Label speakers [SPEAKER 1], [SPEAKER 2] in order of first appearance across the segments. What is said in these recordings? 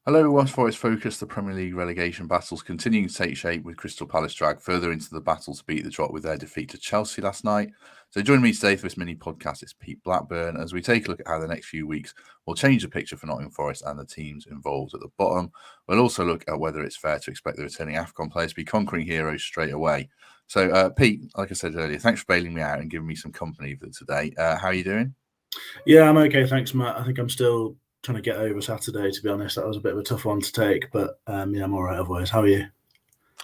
[SPEAKER 1] Hello, West Forest Focus. The Premier League relegation battles continuing to take shape with Crystal Palace dragged further into the battle to beat the drop with their defeat to Chelsea last night. So joining me today for this mini podcast is Pete Blackburn as we take a look at how the next few weeks will change the picture for Nottingham Forest and the teams involved at the bottom. We'll also look at whether it's fair to expect the returning Afcon players to be conquering heroes straight away. So Pete, like I said earlier, thanks for bailing me out and giving me some company for today. How are you doing?
[SPEAKER 2] Yeah, I'm okay. Thanks, Matt. I think I'm still trying to get over Saturday, to be honest. That was a bit of a tough one to take, but yeah, I'm all right otherwise. How are you?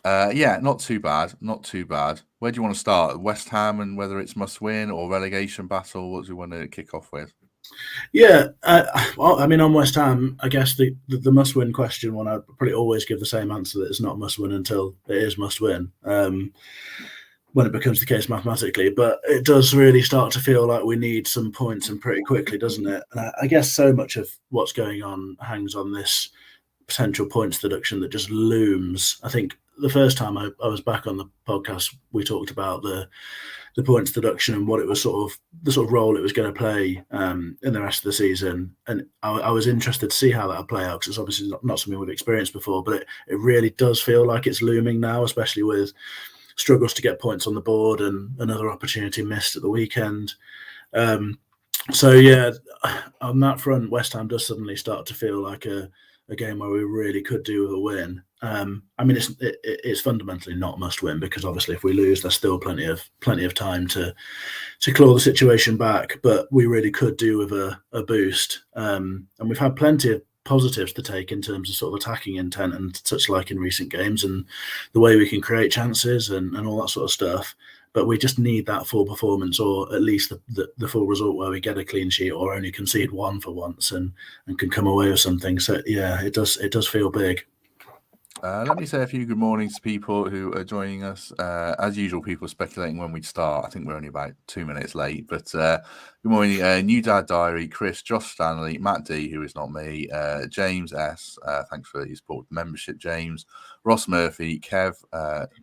[SPEAKER 1] Yeah, not too bad. Not too bad. Where do you want to start? West Ham and whether it's must win or relegation battle? What do you want to kick off with?
[SPEAKER 2] Yeah, well, I mean, on West Ham, I guess the must win question one, I'd probably always give the same answer that it's not must win until it is must win. When it becomes the case mathematically, but it does really start to feel like we need some points and pretty quickly, doesn't it? And I guess so much of what's going on hangs on this potential points deduction that just looms. I think the first time I was back on the podcast, we talked about the points deduction and what it was the sort of role it was going to play in the rest of the season. And I was interested to see how that would play out because it's obviously not something we've experienced before, but it really does feel like it's looming now, especially with struggles to get points on the board and another opportunity missed at the weekend. So yeah, on that front, West Ham does suddenly start to feel like a game where we really could do with a win. I mean, it's fundamentally not must win because obviously if we lose, there's still plenty of time to claw the situation back. But we really could do with a boost, and we've had plenty of positives to take in terms of sort of attacking intent and such like in recent games and the way we can create chances and all that sort of stuff. But we just need that full performance or at least the full result where we get a clean sheet or only concede one for once and can come away with something. So yeah, it does feel big.
[SPEAKER 1] Let me say a few good mornings to people who are joining us. As usual, people are speculating when we'd start. I think we're only about 2 minutes late. But good morning, New Dad Diary, Chris, Josh Stanley, Matt D, who is not me, James S. Thanks for your support membership, James. Ross Murphy, Kev,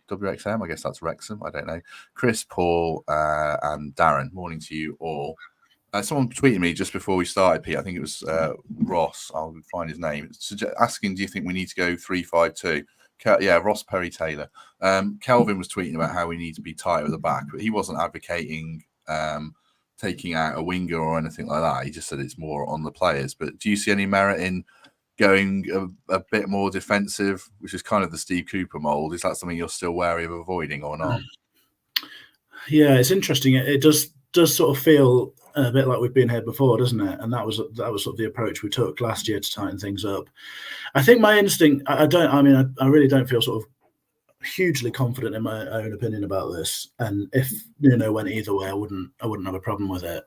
[SPEAKER 1] WXM, I guess that's Wrexham, I don't know. Chris, Paul, and Darren. Morning to you all. Someone tweeted me just before we started, Pete. I think it was Ross. I'll find his name. Asking, do you think we need to go 3-5-2? Yeah, Ross Perry Taylor. Kelvin was tweeting about how we need to be tight at the back, but he wasn't advocating taking out a winger or anything like that. He just said it's more on the players. But do you see any merit in going a bit more defensive, which is kind of the Steve Cooper mould? Is that something you're still wary of avoiding or not?
[SPEAKER 2] Yeah, it's interesting. It does sort of feel a bit like we've been here before, doesn't it? And that was sort of the approach we took last year to tighten things up. I think my instinct, I really don't feel sort of hugely confident in my own opinion about this. And if went either way, I wouldn't have a problem with it.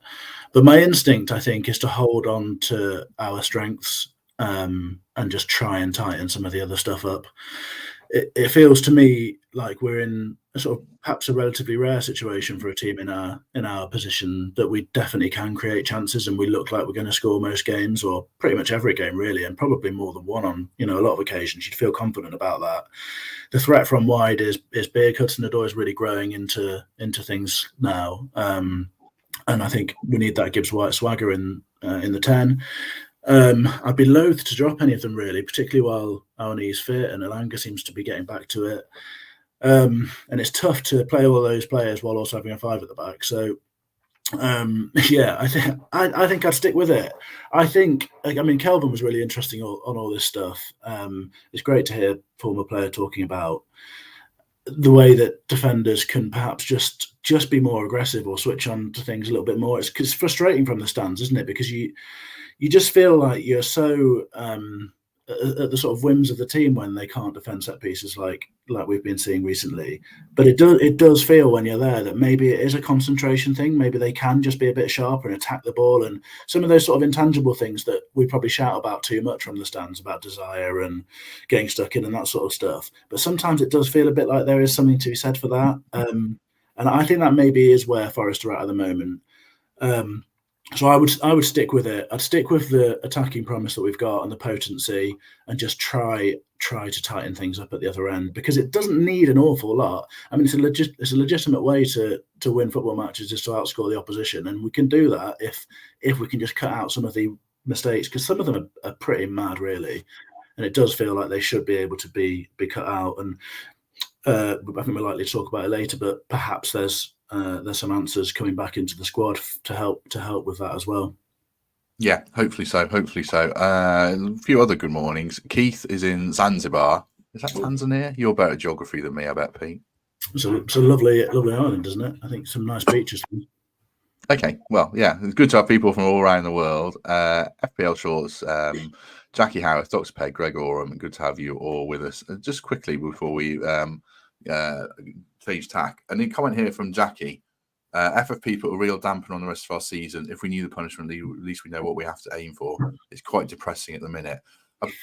[SPEAKER 2] But my instinct, I think, is to hold on to our strengths and just try and tighten some of the other stuff up. It feels to me like we're in a sort of perhaps a relatively rare situation for a team in our position that we definitely can create chances and we look like we're going to score most games or pretty much every game really, and probably more than one on a lot of occasions. You'd feel confident about that. The threat from wide is big. Hudson-Odoi is really growing into things now, and I think we need that Gibbs White swagger in the 10. I'd be loath to drop any of them really, particularly while Aoni's fit and Elanga seems to be getting back to it. And it's tough to play all those players while also having a 5 at the back. So yeah, I think I'd stick with it. I think, Kelvin was really interesting on all this stuff. It's great to hear former player talking about the way that defenders can perhaps just be more aggressive or switch on to things a little bit more. It's frustrating from the stands, isn't it? Because you just feel like you're so at the sort of whims of the team when they can't defend set pieces like we've been seeing recently. But it does feel when you're there that maybe it is a concentration thing. Maybe they can just be a bit sharper and attack the ball and some of those sort of intangible things that we probably shout about too much from the stands about desire and getting stuck in and that sort of stuff. But sometimes it does feel a bit like there is something to be said for that. And I think that maybe is where Forest are at the moment. So I would stick with it. I'd stick with the attacking promise that we've got and the potency, and just try to tighten things up at the other end because it doesn't need an awful lot. I mean, it's a legitimate way to win football matches is to outscore the opposition, and we can do that if we can just cut out some of the mistakes because some of them are pretty mad, really. and it does feel like they should be able to be cut out. And I think we're likely to talk about it later, but perhaps there's some answers coming back into the squad to help with that as well.
[SPEAKER 1] Yeah, hopefully so. Hopefully so. A few other good mornings. Keith is in Zanzibar. Is that Tanzania? You're better at geography than me, I bet, Pete.
[SPEAKER 2] It's a lovely island, isn't it? I think some nice beaches.
[SPEAKER 1] Okay, well, yeah, it's good to have people from all around the world. FPL Shorts, Jackie Howarth, Dr. Peg, Greg Oram, good to have you all with us. Just quickly before we change tack, a new comment here from Jackie. FFP put a real damper on the rest of our season. If we knew the punishment, at least we know what we have to aim for. It's quite depressing at the minute.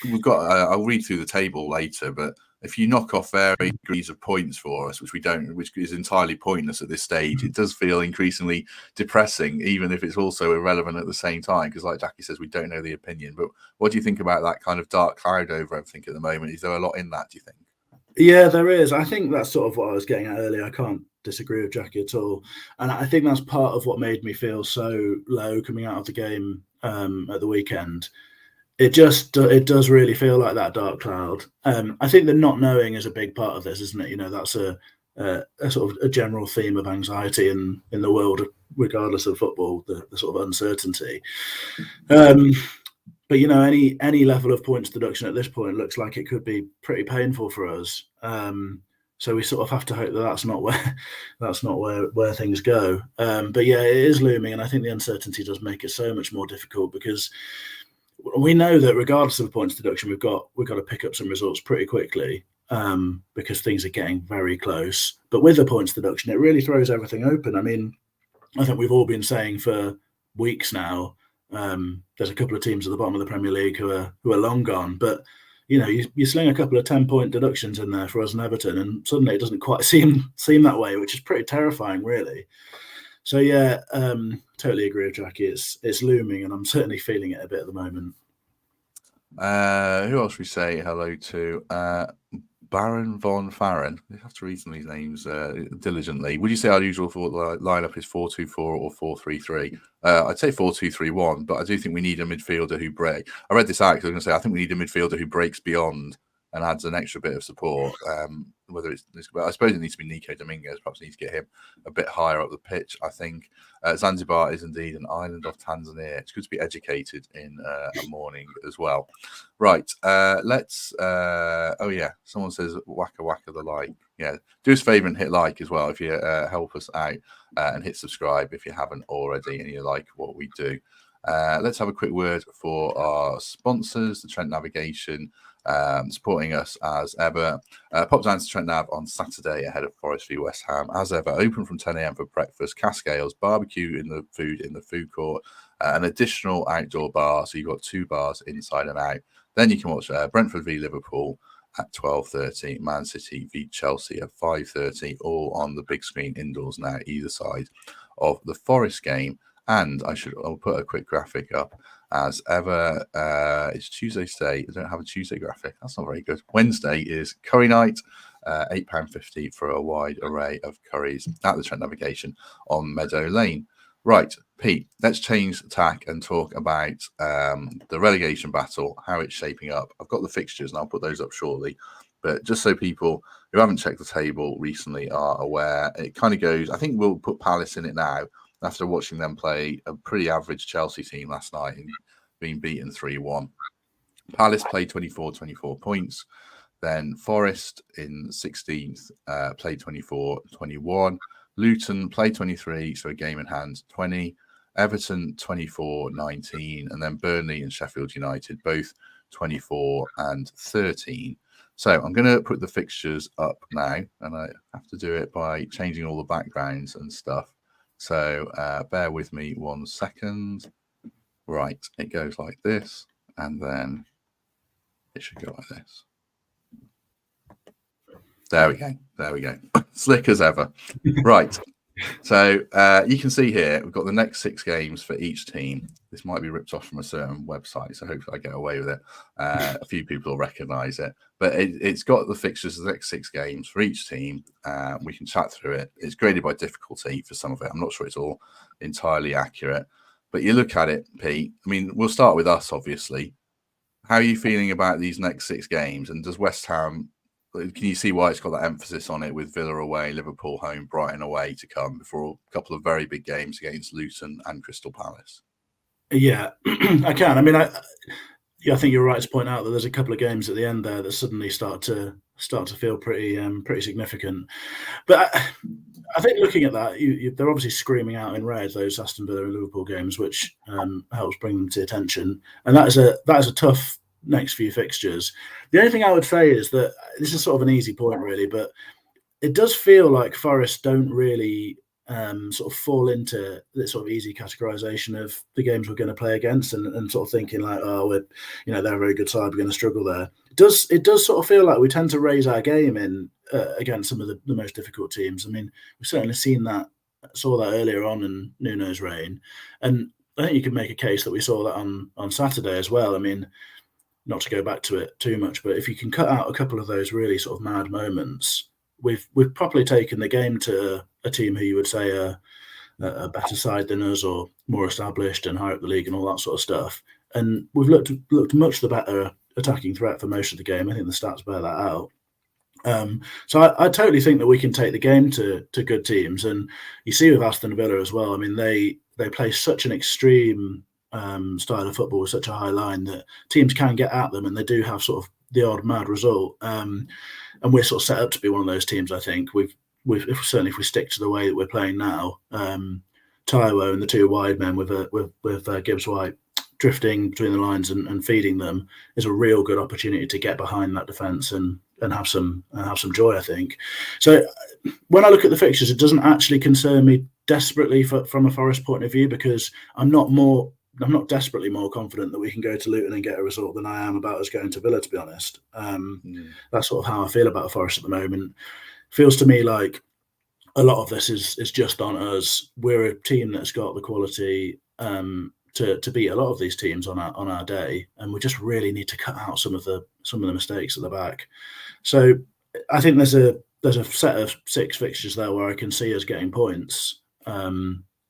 [SPEAKER 1] We've got. I'll read through the table later, but if you knock off varying degrees of points for us, which we don't, which is entirely pointless at this stage, it does feel increasingly depressing, even if it's also irrelevant at the same time. Because, like Jackie says, we don't know the opinion. But what do you think about that kind of dark cloud over everything at the moment? Is there a lot in that, do you think?
[SPEAKER 2] Yeah, there is. I think that's sort of what I was getting at earlier. I can't disagree with Jackie at all. And I think that's part of what made me feel so low coming out of the game at the weekend. It does really feel like that dark cloud. I think the not knowing is a big part of this, isn't it? You know, that's a sort of a general theme of anxiety in the world, regardless of football, the sort of uncertainty. But you know, any level of points deduction at this point looks like it could be pretty painful for us. So we sort of have to hope that that's not where things go. But yeah, it is looming, and I think the uncertainty does make it so much more difficult because we know that regardless of the points deduction, we've got to pick up some results pretty quickly because things are getting very close. But with the points deduction, it really throws everything open. I mean, I think we've all been saying for weeks now. There's a couple of teams at the bottom of the Premier League who are long gone, but you know, you sling a couple of 10-point deductions in there for us and Everton, and suddenly it doesn't quite seem that way, which is pretty terrifying, really. So yeah, totally agree with Jackie. It's looming, and I'm certainly feeling it a bit at the moment.
[SPEAKER 1] Who else we say hello to? Baron von Farren. We have to read some of these names diligently. Would you say our usual lineup is 4-2-4 or 4-3-3? I'd say 4-2-3-1, but I do think we need a midfielder who breaks. I read this out because I was going to say I think we need a midfielder who breaks beyond and adds an extra bit of support. Whether it's, I suppose it needs to be Nico Dominguez. Perhaps need to get him a bit higher up the pitch. I think Zanzibar is indeed an island off Tanzania. It's good to be educated in a morning as well. Right, let's. Oh yeah, someone says wacka wacka the like. Yeah, do us a favour and hit like as well if you help us out, and hit subscribe if you haven't already and you like what we do. Let's have a quick word for our sponsors, the Trent Navigation. Supporting us as ever. Pop down to Trent Nav on Saturday ahead of Forest v West Ham. As ever, open from 10 a.m. for breakfast, cascales, barbecue in the food court, an additional outdoor bar. So you've got 2 bars inside and out. Then you can watch Brentford v Liverpool at 12:30, Man City v Chelsea at 5:30, all on the big screen indoors now, either side of the Forest game. And I'll put a quick graphic up. As ever, it's Tuesday today. I don't have a Tuesday graphic. That's not very good. Wednesday is curry night, £8.50 for a wide array of curries at the Trent Navigation on Meadow Lane. Right, Pete, let's change tack and talk about the relegation battle, how it's shaping up. I've got the fixtures and I'll put those up shortly. But just so people who haven't checked the table recently are aware, it kind of goes, I think we'll put Palace in it now, after watching them play a pretty average Chelsea team last night and being beaten 3-1. Palace played 24 points. Then Forest in 16th played 24-21. Luton played 23, so a game in hand 20. Everton 24-19. And then Burnley and Sheffield United both 24 and 13. So I'm going to put the fixtures up now, and I have to do it by changing all the backgrounds and stuff. So bear with me 1 second. Right, it goes like this, and then it should go like this. There we go. Slick as ever. Right. So you can see here, we've got the next 6 games for each team. This might be ripped off from a certain website, so hopefully I get away with it. A few people will recognise it. But it's got the fixtures of the next 6 games for each team. We can chat through it. It's graded by difficulty for some of it. I'm not sure it's all entirely accurate. But you look at it, Pete. I mean, we'll start with us, obviously. How are you feeling about these next 6 games? And does West Ham, can you see why it's got that emphasis on it with Villa away, Liverpool home, Brighton away to come before a couple of very big games against Luton and Crystal Palace?
[SPEAKER 2] Yeah, I can. I mean, I think you're right to point out that there's a couple of games at the end there that suddenly start to feel pretty significant. But I think looking at that, they're obviously screaming out in red, those Aston Villa and Liverpool games, which helps bring them to attention. And that is a tough next few fixtures. The only thing I would say is that this is sort of an easy point, really, but it does feel like Forest don't really sort of fall into this sort of easy categorization of the games we're going to play against, and sort of thinking like, oh, they're a very good side, we're going to struggle there. It does sort of feel like we tend to raise our game in against some of the most difficult teams. I mean, we've certainly saw that earlier on in Nuno's reign, and I think you could make a case that we saw that on Saturday as well. I mean, not to go back to it too much, but if you can cut out a couple of those really sort of mad moments, we've properly taken the game to a team who you would say are a better side than us, or more established and higher up the league and all that sort of stuff. And we've looked much the better attacking threat for most of the game. I think the stats bear that out. So I totally think that we can take the game to good teams, and you see with Aston Villa as well. I mean, they play such an extreme style of football with such a high line that teams can get at them, and they do have sort of the odd mad result. And we're sort of set up to be one of those teams. I think certainly if we stick to the way that we're playing now, Taiwo and the two wide men with Gibbs White drifting between the lines and feeding them is a real good opportunity to get behind that defence and have some joy, I think. So when I look at the fixtures, it doesn't actually concern me desperately from a Forest point of view, because I'm not desperately more confident that we can go to Luton and get a result than I am about us going to Villa, to be honest. That's sort of how I feel about Forest at the moment. Feels to me like a lot of this is just on us. We're a team that's got the quality to beat a lot of these teams on our day, and we just really need to cut out some of the mistakes at the back. So I think there's a set of 6 fixtures there where I can see us getting points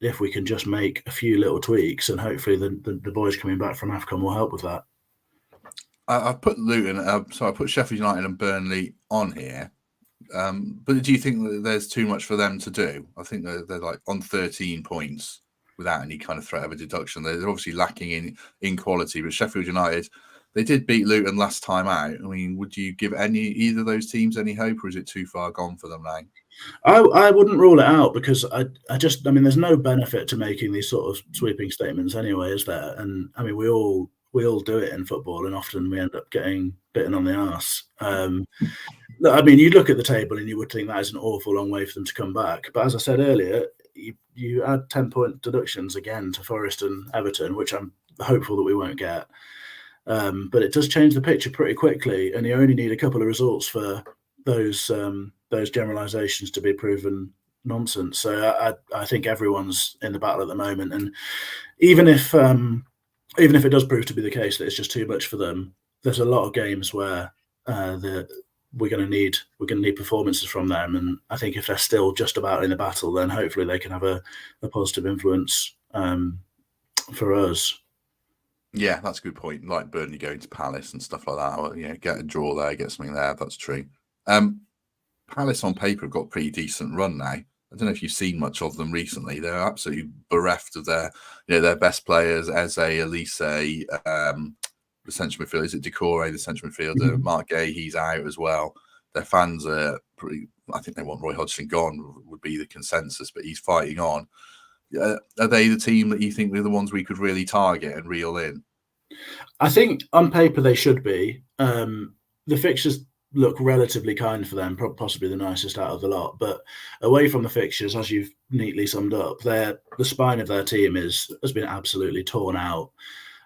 [SPEAKER 2] if we can just make a few little tweaks, and hopefully the boys coming back from Afcon will help with that.
[SPEAKER 1] I've put Luton, so I put Sheffield United and Burnley on here. But do you think that there's too much for them to do? I think they're like on 13 points without any kind of threat of a deduction. They're obviously lacking in quality, but Sheffield United, they did beat Luton last time out. I mean, would you give either of those teams any hope, or is it too far gone for them now?
[SPEAKER 2] I wouldn't rule it out, because I mean, there's no benefit to making these sort of sweeping statements anyway, is there? And I mean, we all do it in football, and often we end up getting bitten on the arse. I mean, you look at the table and you would think that is an awful long way for them to come back. But as I said earlier, you add 10-point deductions again to Forest and Everton, which I'm hopeful that we won't get. But it does change the picture pretty quickly, and you only need a couple of results for those generalisations to be proven nonsense. So I think everyone's in the battle at the moment, and even if it does prove to be the case that it's just too much for them, there's a lot of games where we're going to need performances from them, and I think if they're still just about in the battle, then hopefully they can have a positive influence for us.
[SPEAKER 1] Yeah, that's a good point. Like Burnley going to Palace and stuff like that. Or, get a draw there, get something there. That's true. Palace on paper have got a pretty decent run now. I don't know if you've seen much of them recently. They're absolutely bereft of their best players. Eze, Elise, the central midfielder. Is it Decore, the central midfielder? Mm-hmm. Mark Gay, he's out as well. Their fans are pretty. I think they want Roy Hodgson gone, would be the consensus, but he's fighting on. Are they the team that you think are the ones we could really target and reel in?
[SPEAKER 2] I think on paper they should be. The fixtures look relatively kind for them, possibly the nicest out of the lot. But away from the fixtures, as you've neatly summed up, the spine of their team has been absolutely torn out.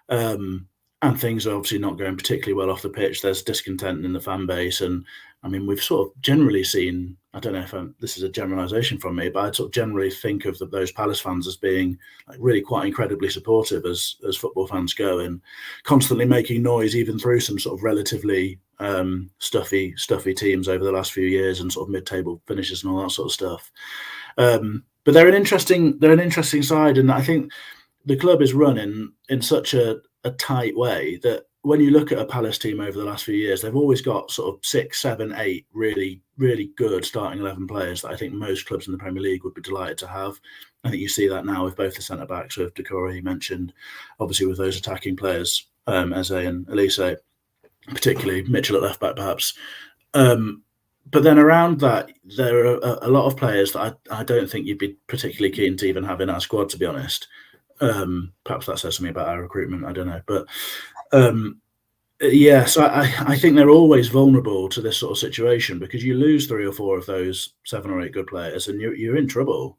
[SPEAKER 2] And things are obviously not going particularly well off the pitch. There's discontent in the fan base. And I mean, we've sort of generally seen, I don't know if this is a generalisation from me, but I sort of generally think of those Palace fans as being like really quite incredibly supportive as football fans go, and constantly making noise even through some sort of relatively stuffy teams over the last few years and sort of mid-table finishes and all that sort of stuff. But they're an interesting side, and I think the club is run in such a tight way that when you look at a Palace team over the last few years, they've always got sort of 6, 7, 8 really, really good starting 11 players that I think most clubs in the Premier League would be delighted to have. I think you see that now with both the centre-backs, with Decore, you mentioned, obviously with those attacking players, Eze and Elise, particularly Mitchell at left-back perhaps. But then around that, there are a lot of players that I don't think you'd be particularly keen to even have in our squad, to be honest. Perhaps that says something about our recruitment, I don't know. But so I think they're always vulnerable to this sort of situation, because you lose 3 or 4 of those 7 or 8 good players and you're in trouble.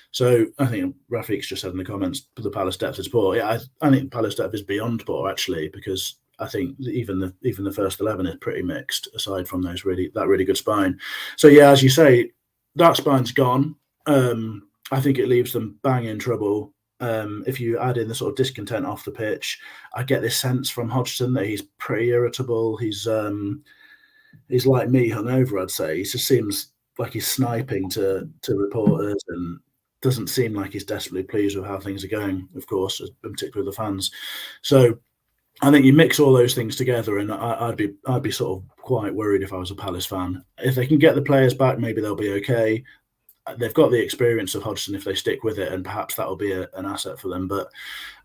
[SPEAKER 2] So I think Rafiq's just said in the comments, the Palace depth is poor. Yeah, I think Palace depth is beyond poor, actually, because I think even the first 11 is pretty mixed, aside from that really good spine. So yeah, as you say, that spine's gone. I think it leaves them bang in trouble. If you add in the sort of discontent off the pitch, I get this sense from Hodgson that he's pretty irritable. He's like me, hungover, I'd say. He just seems like he's sniping to reporters and doesn't seem like he's desperately pleased with how things are going, of course, particularly the fans. So I think you mix all those things together, and I'd be sort of quite worried if I was a Palace fan. If they can get the players back, maybe they'll be okay. They've got the experience of Hodgson if they stick with it, and perhaps that'll be an asset for them. But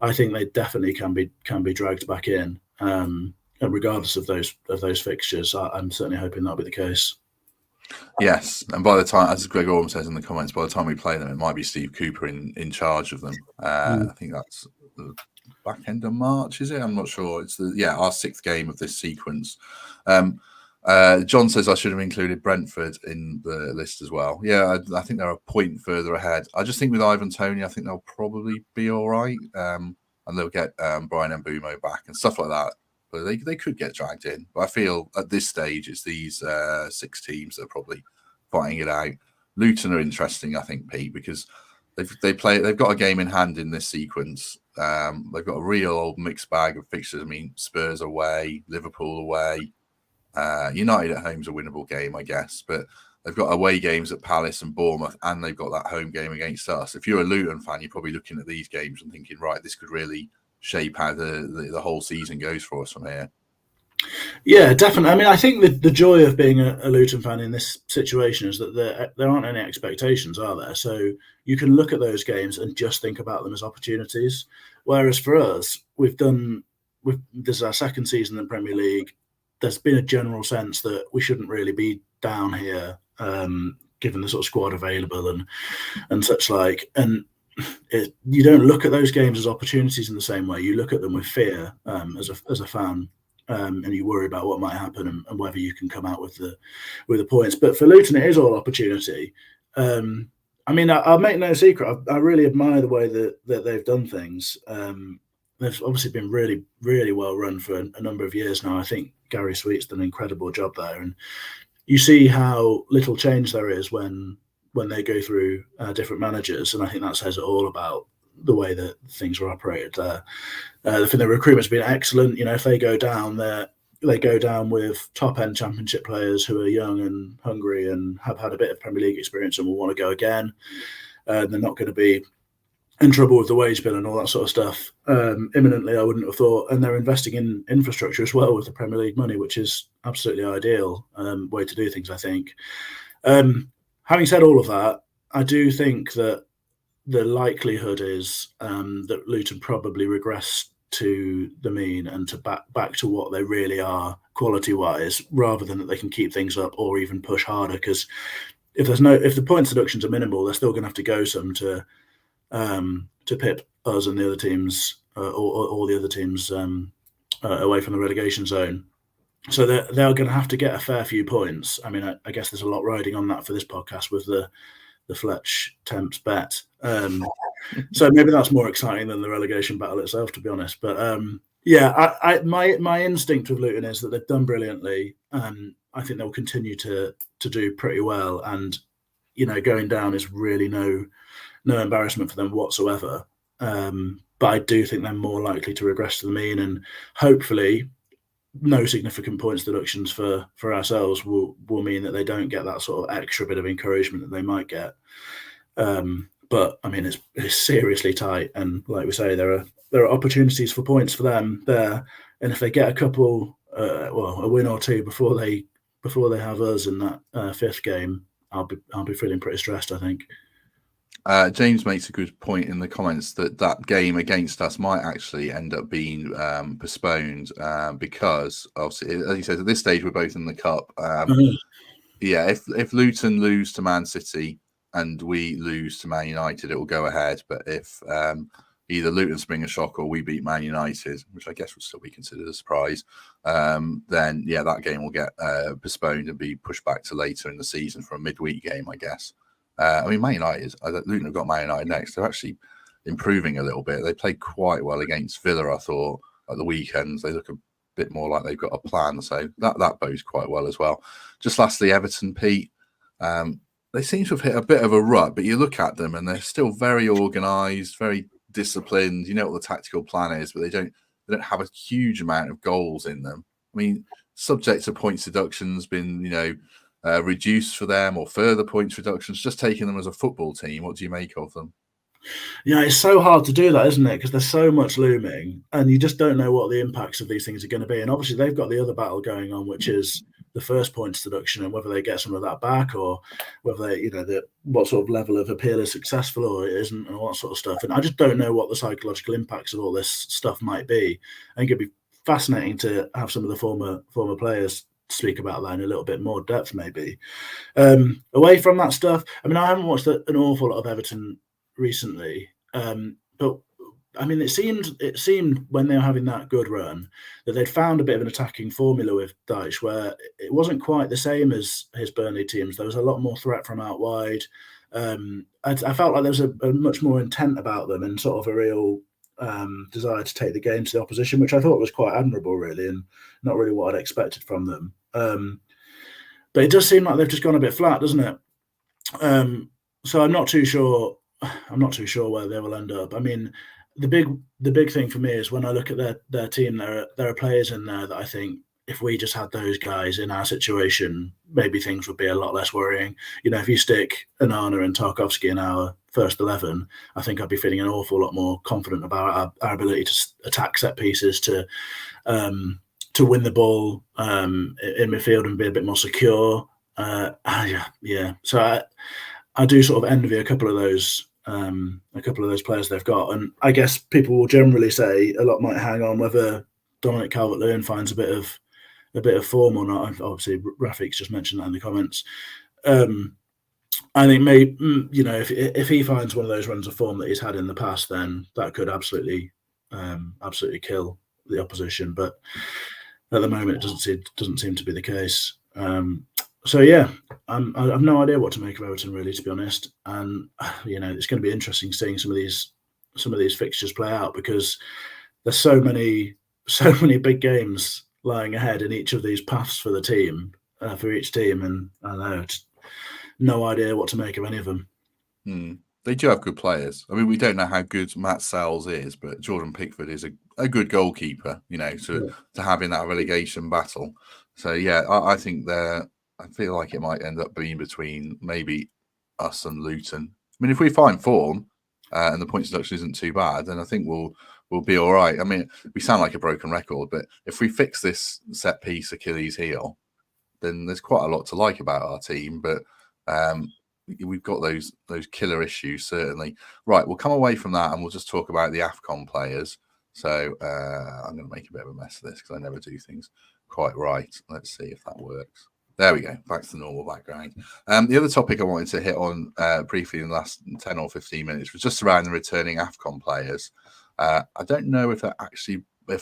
[SPEAKER 2] I think they definitely can be dragged back in, and regardless of those fixtures, I'm certainly hoping that'll be the case.
[SPEAKER 1] Yes, and by the time, as Greg Orm says in the comments, by the time we play them, it might be Steve Cooper in charge of them. I think that's the back end of March, is it? I'm not sure. It's our 6th game of this sequence. John says I should have included Brentford in the list as well. Yeah, I think they're a point further ahead. I just think with Ivan Toney, I think they'll probably be all right, and they'll get Brian Mbeumo back and stuff like that. But they could get dragged in. But I feel at this stage it's these 6 teams that are probably fighting it out. Luton are interesting, I think, Pete, because they've got a game in hand in this sequence. They've got a real old mixed bag of fixtures. I mean, Spurs away, Liverpool away, United at home is a winnable game, I guess. But they've got away games at Palace and Bournemouth, and they've got that home game against us. If you're a Luton fan, you're probably looking at these games and thinking, right, this could really shape how the whole season goes for us from here.
[SPEAKER 2] Yeah, definitely. I mean, I think the joy of being a Luton fan in this situation is that there aren't any expectations, are there? So you can look at those games and just think about them as opportunities. Whereas for us, this is our 2nd season in the Premier League. There's been a general sense that we shouldn't really be down here, given the sort of squad available and such like. And you don't look at those games as opportunities in the same way. You look at them with fear as a fan, and you worry about what might happen and whether you can come out with the points. But for Luton, it is all opportunity. I mean, I'll make no secret. I really admire the way that they've done things. They've obviously been really, really well run for a number of years now. I think Gary Sweet's done an incredible job there, and you see how little change there is when they go through different managers, and I think that says it all about the way that things are operated there. I think the recruitment's been excellent. You know, if they go down there, they go down with top-end Championship players who are young and hungry and have had a bit of Premier League experience and will want to go again. They're not going to be in trouble with the wage bill and all that sort of stuff imminently, I wouldn't have thought. And they're investing in infrastructure as well with the Premier League money, which is absolutely ideal way to do things, I think. Having said all of that, I do think that the likelihood is that Luton probably regress to the mean and to back to what they really are quality-wise, rather than that they can keep things up or even push harder. Because if the points deductions are minimal, they're still going to have to go some to pip us and the other teams, all the other teams away from the relegation zone. So they're going to have to get a fair few points. I mean, I guess there's a lot riding on that for this podcast with the Fletch Temps bet. So maybe that's more exciting than the relegation battle itself, to be honest. But my instinct with Luton is that they've done brilliantly. I think they'll continue to do pretty well. And, you know, going down is really no embarrassment for them whatsoever. But I do think they're more likely to regress to the mean, and hopefully no significant points deductions for ourselves will mean that they don't get that sort of extra bit of encouragement that they might get. But I mean, it's seriously tight, and like we say, there are there are opportunities for points for them there, and if they get a couple, a win or two before they have us in that fifth game, I'll be feeling pretty stressed, I think.
[SPEAKER 1] James makes a good point in the comments that game against us might actually end up being postponed because, obviously, as he says, at this stage we're both in the cup. Yeah, if Luton lose to Man City and we lose to Man United, it will go ahead. But if either Luton spring a shock or we beat Man United, which I guess would still be considered a surprise, then yeah, that game will get postponed and be pushed back to later in the season for a midweek game, I guess. I mean, Man United, Luton have got Man United next. They're actually improving a little bit. They played quite well against Villa, I thought, at the weekends. They look a bit more like they've got a plan. So that bodes quite well as well. Just lastly, Everton, Pete, they seem to have hit a bit of a rut, but you look at them and they're still very organised, very disciplined. You know what the tactical plan is, but they don't have a huge amount of goals in them. I mean, subject to points deductions been, reduced for them or further points reductions, just taking them as a football team. What do you make of them?
[SPEAKER 2] Yeah, it's so hard to do that, isn't it? Because there's so much looming and you just don't know what the impacts of these things are going to be. And obviously they've got the other battle going on, which is the first points deduction and whether they get some of that back or whether they, what sort of level of appeal is successful or it isn't and all that sort of stuff. And I just don't know what the psychological impacts of all this stuff might be. I think it'd be fascinating to have some of the former players speak about that in a little bit more depth, maybe. Away from that stuff, I mean, I haven't watched an awful lot of Everton recently, but I mean, it seemed when they were having that good run that they'd found a bit of an attacking formula with Dyche, where it wasn't quite the same as his Burnley teams. There was a lot more threat from out wide. I felt like there was a much more intent about them and sort of a real desire to take the game to the opposition, which I thought was quite admirable, really, and not really what I'd expected from them. But it does seem like they've just gone a bit flat, doesn't it? So I'm not too sure where they will end up. I mean, the big thing for me is when I look at their team, there are players in there that I think if we just had those guys in our situation, maybe things would be a lot less worrying. If you stick Onana and Tarkowski in our first 11, I think I'd be feeling an awful lot more confident about our ability to attack set pieces, to win the ball in midfield and be a bit more secure. Yeah. So I do sort of envy a couple of those players they've got, and I guess people will generally say a lot might hang on whether Dominic Calvert-Lewin finds a bit of form or not. Obviously, Rafik's just mentioned that in the comments. I think maybe if he finds one of those runs of form that he's had in the past, then that could absolutely kill the opposition. But at the moment, it doesn't seem to be the case. So yeah, I have no idea what to make of Everton, really, to be honest. And it's going to be interesting seeing some of these fixtures play out because there's so many big games lying ahead in each of these paths for the team, for each team, and I don't know, no idea what to make of any of them.
[SPEAKER 1] They do have good players. I mean, we don't know how good Matt Sells is, but Jordan Pickford is a good goalkeeper, to have in that relegation battle. So yeah, I think I feel like it might end up being between maybe us and Luton. I mean, if we find form and the points deduction isn't too bad, then I think we'll be all right. I mean, we sound like a broken record, but if we fix this set piece Achilles heel, then there's quite a lot to like about our team. But we've got those killer issues, certainly. Right, we'll come away from that and we'll just talk about the Afcon players. So I'm going to make a bit of a mess of this because I never do things quite right. Let's see if that works. There we go. Back to the normal background. The other topic I wanted to hit on briefly in the last 10 or 15 minutes was just around the returning Afcon players. I don't know if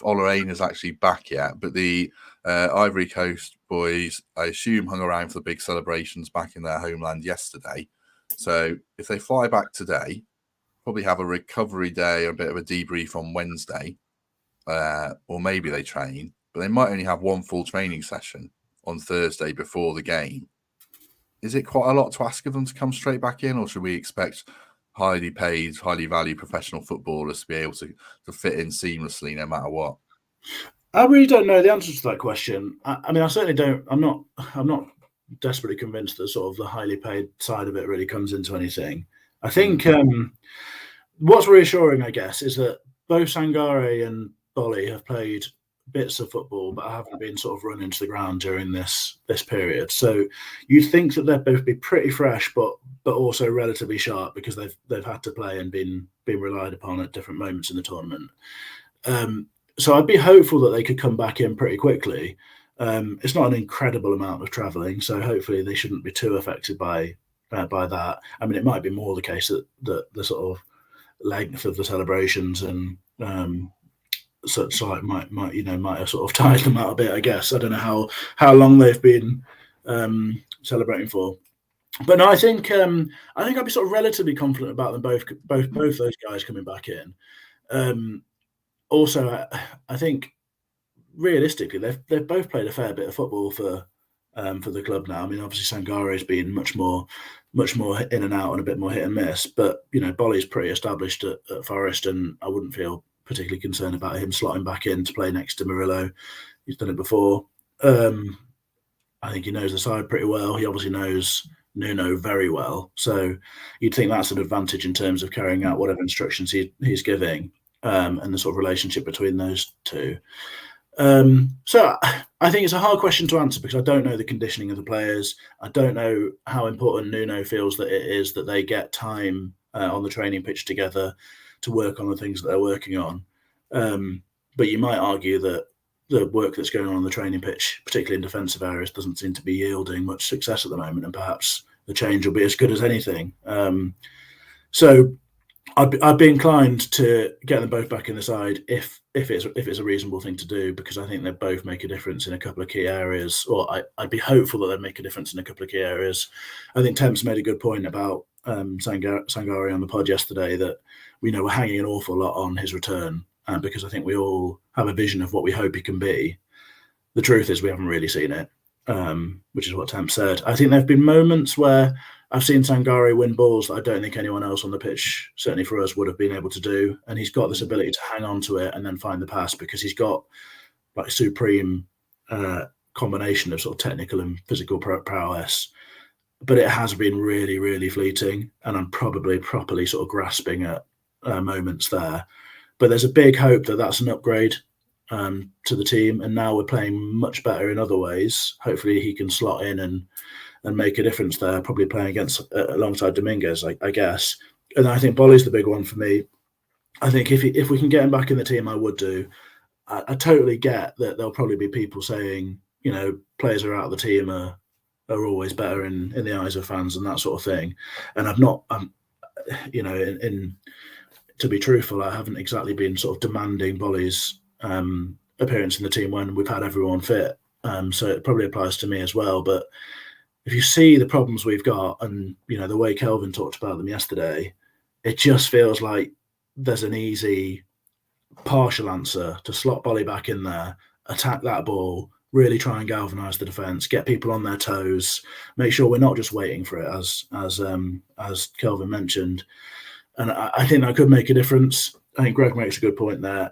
[SPEAKER 1] Ola Aina is actually back yet, but the Ivory Coast boys, I assume, hung around for the big celebrations back in their homeland yesterday. So if they fly back today, probably have a recovery day or a bit of a debrief on Wednesday, or maybe they train, but they might only have one full training session on Thursday before the game. Is it quite a lot to ask of them to come straight back in, or should we expect highly paid, highly valued professional footballers to be able to fit in seamlessly no matter what?
[SPEAKER 2] I really don't know the answer to that question. I mean, I certainly don't. I'm not desperately convinced that sort of the highly paid side of it really comes into anything. I think what's reassuring, I guess, is that both Sangare and Bolly have played bits of football, but haven't been sort of run into the ground during this period. So you'd think that they'd both be pretty fresh, but also relatively sharp because they've had to play and been relied upon at different moments in the tournament. So I'd be hopeful that they could come back in pretty quickly. It's not an incredible amount of travelling, so hopefully they shouldn't be too affected by that. I mean, it might be more the case that the sort of length of the celebrations and such like might have sort of tired them out a bit. I guess I don't know how long they've been celebrating for, but no, I think I'd be sort of relatively confident about them both those guys coming back in. Also, I think realistically they've both played a fair bit of football for the club now. I mean, obviously Sangare's been much more in and out and a bit more hit and miss, but Bolly's pretty established at Forest, and I wouldn't feel particularly concerned about him slotting back in to play next to Murillo. He's done it before. I think he knows the side pretty well. He obviously knows Nuno very well, so you'd think that's an advantage in terms of carrying out whatever instructions he's giving, and the sort of relationship between those two. So I think it's a hard question to answer because I don't know the conditioning of the players. I don't know how important Nuno feels that it is that they get time on the training pitch together to work on the things that they're working on. But you might argue that the work that's going on the training pitch, particularly in defensive areas, doesn't seem to be yielding much success at the moment, and perhaps the change will be as good as anything. So I'd be inclined to get them both back in the side if it's a reasonable thing to do, because I think they both make a difference in a couple of key areas, or I'd be hopeful that they'd make a difference in a couple of key areas. I think Temps made a good point about Sangare on the pod yesterday, that we're hanging an awful lot on his return, because I think we all have a vision of what we hope he can be. The truth is we haven't really seen it, which is what Temps said. I think there have been moments where I've seen Sangare win balls that I don't think anyone else on the pitch, certainly for us, would have been able to do. And he's got this ability to hang on to it and then find the pass, because he's got like supreme combination of sort of technical and physical prowess. But it has been really, really fleeting, and I'm probably properly sort of grasping at moments there. But there's a big hope that that's an upgrade to the team, and now we're playing much better in other ways. Hopefully he can slot in and make a difference there, probably playing alongside Dominguez, I guess. And I think Bolly's the big one for me. I think if we can get him back in the team, I would do. I totally get that there'll probably be people saying, players are out of the team are always better in the eyes of fans and that sort of thing. And to be truthful, I haven't exactly been sort of demanding Bolly's appearance in the team when we've had everyone fit. So it probably applies to me as well. But if you see the problems we've got, and the way Kelvin talked about them yesterday, it just feels like there's an easy, partial answer to slot Bolly back in there, attack that ball, really try and galvanise the defence, get people on their toes, make sure we're not just waiting for it, as Kelvin mentioned. And I think that could make a difference. I think Greg makes a good point there.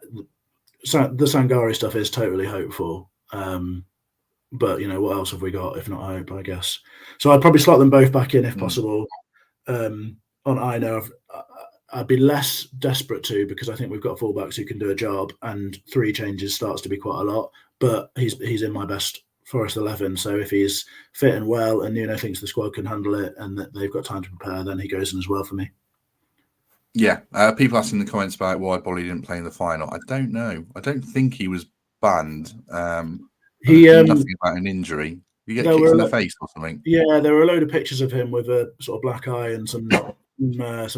[SPEAKER 2] The Sangare stuff is totally hopeful. But, what else have we got if not hope, I guess. So I'd probably slot them both back in if possible. On Aina, I'd be less desperate to, because I think we've got fullbacks who can do a job, and 3 changes starts to be quite a lot. But he's in my best Forest 11. So if he's fit and well and Nuno thinks the squad can handle it and that they've got time to prepare, then he goes in as well for me.
[SPEAKER 1] Yeah, people asking in the comments about why Bolly didn't play in the final. I don't know. I don't think he was banned. He nothing about an injury. You get kicked in the face or something.
[SPEAKER 2] Yeah, there were a load of pictures of him with a sort of black eye and some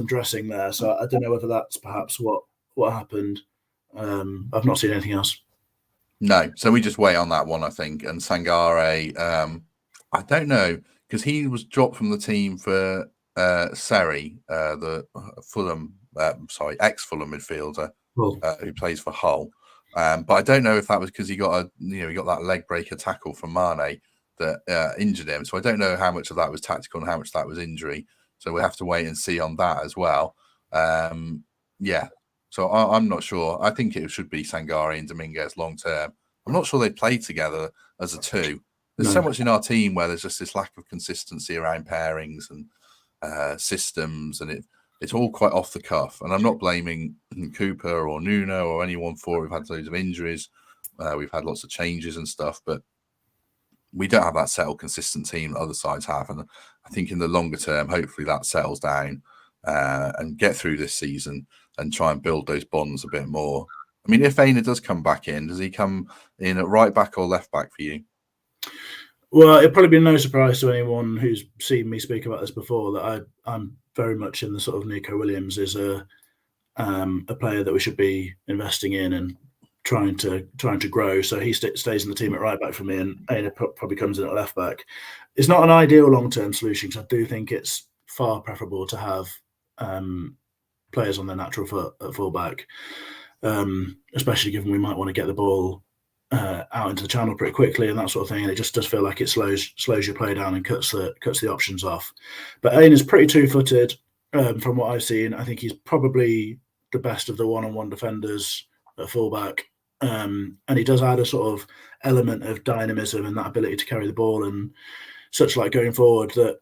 [SPEAKER 2] dressing there. So I don't know whether that's perhaps what happened. I've not seen anything else.
[SPEAKER 1] No, so we just wait on that one, I think. And Sangare, I don't know, because he was dropped from the team for Seri, the Fulham, ex-Fulham midfielder who plays for Hull. But I don't know if that was because he got that leg breaker tackle from Mane that injured him. So I don't know how much of that was tactical and how much that was injury. So we'll have to wait and see on that as well. So I'm not sure. I think it should be Sangare and Dominguez long term. I'm not sure they play together as a two. There's so much in our team where there's just this lack of consistency around pairings and systems, and it's all quite off the cuff. And I'm not blaming Cooper or Nuno or anyone for it. We've had loads of injuries. We've had lots of changes and stuff, but we don't have that settled, consistent team that other sides have. And I think in the longer term, hopefully that settles down and get through this season and try and build those bonds a bit more. I mean, if Aina does come back in, does he come in at right back or left back for you?
[SPEAKER 2] Well, it'd probably be no surprise to anyone who's seen me speak about this before that I'm very much in the sort of Neco Williams is a player that we should be investing in and trying to grow. So he stays in the team at right back for me, and Aina probably comes in at left back. It's not an ideal long-term solution because I do think it's far preferable to have players on their natural foot at fullback, especially given we might want to get the ball out into the channel pretty quickly and that sort of thing. And it just does feel like it slows your play down and cuts the options off. But Aina's pretty two-footed from what I've seen. I think he's probably the best of the one-on-one defenders at fullback. And he does add a sort of element of dynamism and that ability to carry the ball and such like going forward that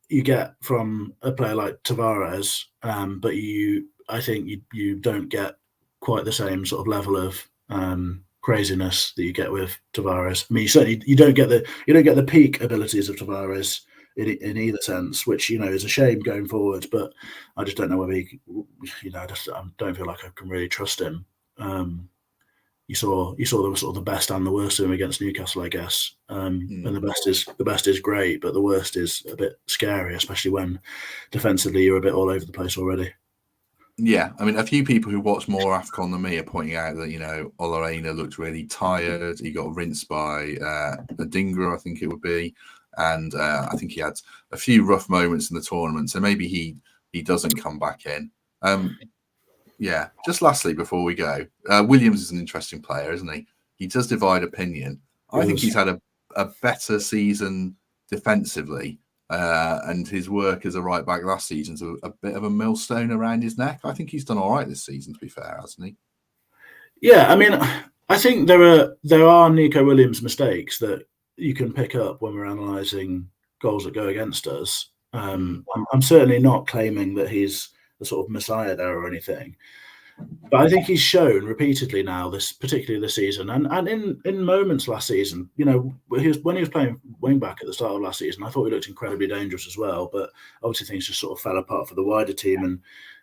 [SPEAKER 2] you get from a player like Tavares, but I think you don't get quite the same sort of level of craziness that you get with Tavares. I mean, you don't get the peak abilities of Tavares in either sense, which is a shame going forward. But I just don't know whether I don't feel like I can really trust him. You saw the sort of the best and the worst of him against Newcastle, I guess. And the best is great, but the worst is a bit scary, especially when defensively you're a bit all over the place already.
[SPEAKER 1] Yeah, I mean, a few people who watch more Afcon than me are pointing out that Ola Aina looked really tired. He got rinsed by Adingra, I think it would be, and I think he had a few rough moments in the tournament. So maybe he doesn't come back in. Yeah, just lastly before we go, Williams is an interesting player, isn't he? He does divide opinion. I think he's had a better season defensively, and his work as a right back last season's a bit of a millstone around his neck. I think he's done all right this season, to be fair, hasn't he?
[SPEAKER 2] Yeah, I mean, I think there are Neco Williams mistakes that you can pick up when we're analysing goals that go against us. I'm certainly not claiming that he's the sort of messiah there or anything, but I think he's shown repeatedly now, particularly this season, and in moments last season, when he was playing wing back at the start of last season, I thought he looked incredibly dangerous as well. But obviously things just sort of fell apart for the wider team, and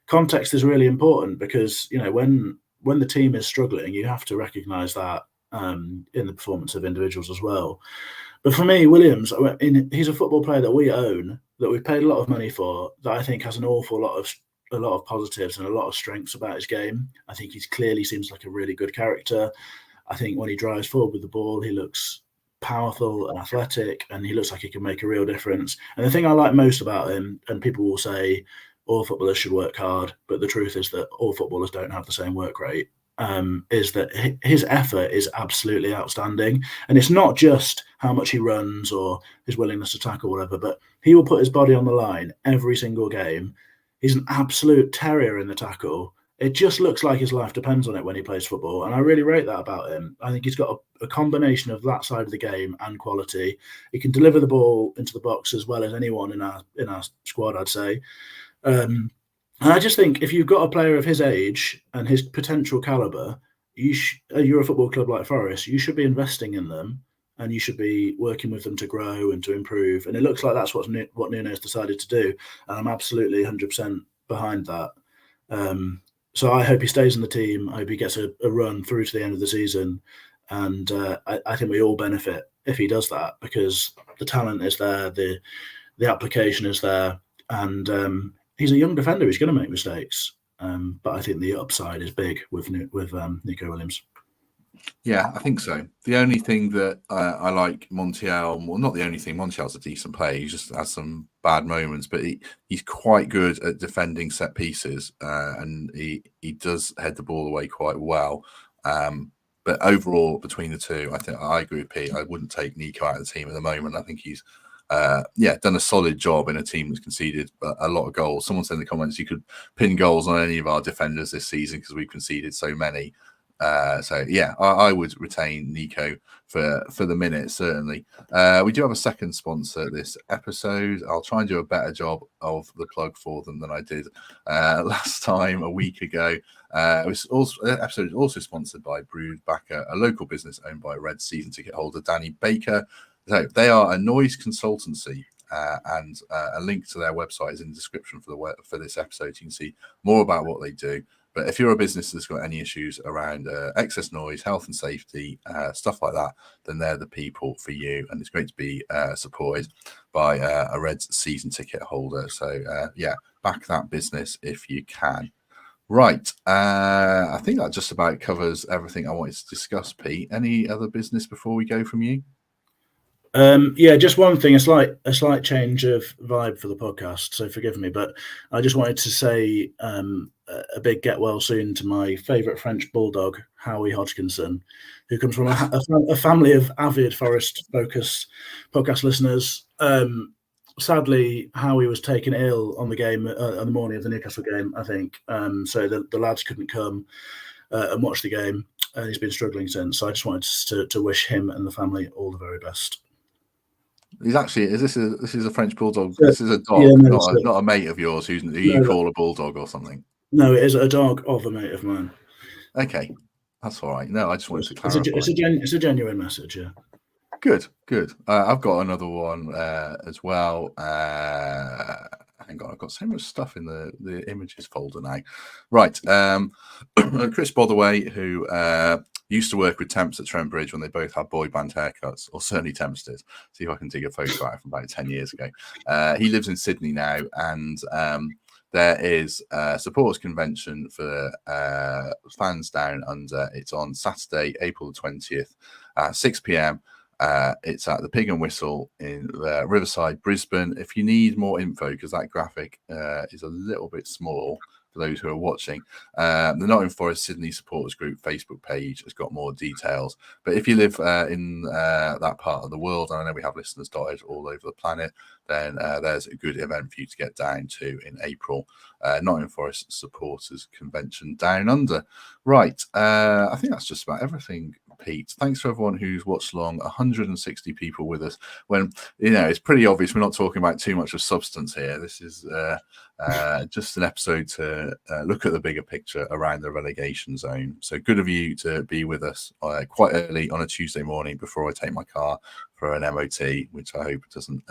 [SPEAKER 2] context is really important because when the team is struggling, you have to recognise that in the performance of individuals as well. But for me, Williams, he's a football player that we own, that we've paid a lot of money for, that I think has an awful lot of positives and a lot of strengths about his game. I think he clearly seems like a really good character. I think when he drives forward with the ball, he looks powerful and athletic, and he looks like he can make a real difference. And the thing I like most about him, and people will say all footballers should work hard, but the truth is that all footballers don't have the same work rate, is that his effort is absolutely outstanding. And it's not just how much he runs or his willingness to tackle, whatever, but he will put his body on the line every single game. He's an absolute terrier in the tackle. It just looks like his life depends on it when he plays football. And I really rate that about him. I think he's got a combination of that side of the game and quality. He can deliver the ball into the box as well as anyone in our squad, I'd say. And I just think if you've got a player of his age and his potential calibre, you're a football club like Forest, you should be investing in them and you should be working with them to grow and to improve. And it looks like that's what Nuno's decided to do. And I'm absolutely 100% behind that. So I hope he stays in the team. I hope he gets a run through to the end of the season. And I think we all benefit if he does that, because the talent is there, the application is there. And he's a young defender. He's going to make mistakes. But I think the upside is big with Neco Williams.
[SPEAKER 1] Yeah, I think so. The only thing that I like Montiel, well, not the only thing, Montiel's a decent player. He just has some bad moments, but he's quite good at defending set pieces, and he does head the ball away quite well. But overall, between the two, I think I agree with Pete. I wouldn't take Neco out of the team at the moment. I think he's done a solid job in a team that's conceded a lot of goals. Someone said in the comments you could pin goals on any of our defenders this season because we've conceded so many. So yeah, I would retain Neco for the minute, certainly. We do have a second sponsor this episode. I'll try and do a better job of the plug for them than I did last time a week ago. Episode is also sponsored by Brewbacker, a local business owned by Red season ticket holder Danny Baker. So they are a noise consultancy. And a link to their website is in the description for this episode. You can see more about what they do. But if you're a business that's got any issues around excess noise, health and safety, stuff like that, then they're the people for you. And it's great to be supported by a Reds season ticket holder. So yeah, back that business if you can. Right. I think that just about covers everything I wanted to discuss, Pete. Any other business before we go from you?
[SPEAKER 2] Yeah, just one thing, a slight change of vibe for the podcast, so forgive me, but I just wanted to say a big get well soon to my favourite French bulldog, Howie Hodgkinson, who comes from a family of avid Forest focus podcast listeners. Sadly, Howie was taken ill on the game on the morning of the Newcastle game, I think, so the lads couldn't come and watch the game, and he's been struggling since. So I just wanted to wish him and the family all the very best.
[SPEAKER 1] He's actually this is a French bulldog.
[SPEAKER 2] Yeah,
[SPEAKER 1] this is a dog,
[SPEAKER 2] yeah,
[SPEAKER 1] not a mate of yours who you call a bulldog or something.
[SPEAKER 2] No, it is a dog of a mate of mine.
[SPEAKER 1] Okay, that's all right. No, I just wanted to clarify.
[SPEAKER 2] It's a genuine message, yeah.
[SPEAKER 1] Good. I've got another one as well. Hang on, I've got so much stuff in the images folder now. Right, Chris Botherway, who used to work with Temps at Trent Bridge when they both had boy band haircuts, or certainly Temps did. See if I can dig a photo out from about 10 years ago. He lives in Sydney now, and there is a supporters convention for fans down under. It's on Saturday, April the 20th at 6 p.m. It's at the Pig and Whistle in Riverside, Brisbane. If you need more info, because that graphic is a little bit small for those who are watching, the Nottingham Forest Sydney Supporters Group Facebook page has got more details. But if you live in that part of the world, and I know we have listeners dotted all over the planet, then there's a good event for you to get down to in April. Nottingham Forest Supporters Convention Down Under. Right, I think that's just about everything, Pete. Thanks for everyone who's watched along. 160 people with us. When it's pretty obvious we're not talking about too much of substance here. This is just an episode to look at the bigger picture around the relegation zone. So good of you to be with us quite early on a Tuesday morning before I take my car for an MOT, which I hope doesn't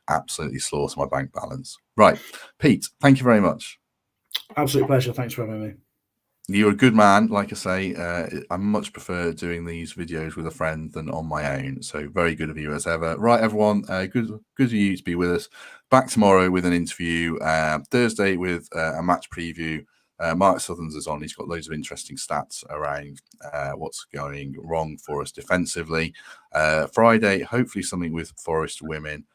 [SPEAKER 1] absolutely slaughter my bank balance. Right, Pete, thank you very much.
[SPEAKER 2] Absolute pleasure. Thanks for having me.
[SPEAKER 1] You're a good man. Like I say, I much prefer doing these videos with a friend than on my own. So very good of you as ever. Right, everyone, good of you to be with us. Back tomorrow with an interview. Thursday with a match preview. Mark Southerns is on. He's got loads of interesting stats around what's going wrong for us defensively. Friday, hopefully something with Forest women.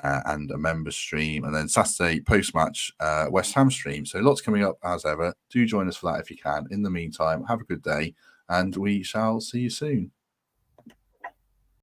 [SPEAKER 1] And a member stream, and then Saturday post-match West Ham stream. So lots coming up as ever. Do join us for that if you can. In the meantime, have a good day, and we shall see you soon.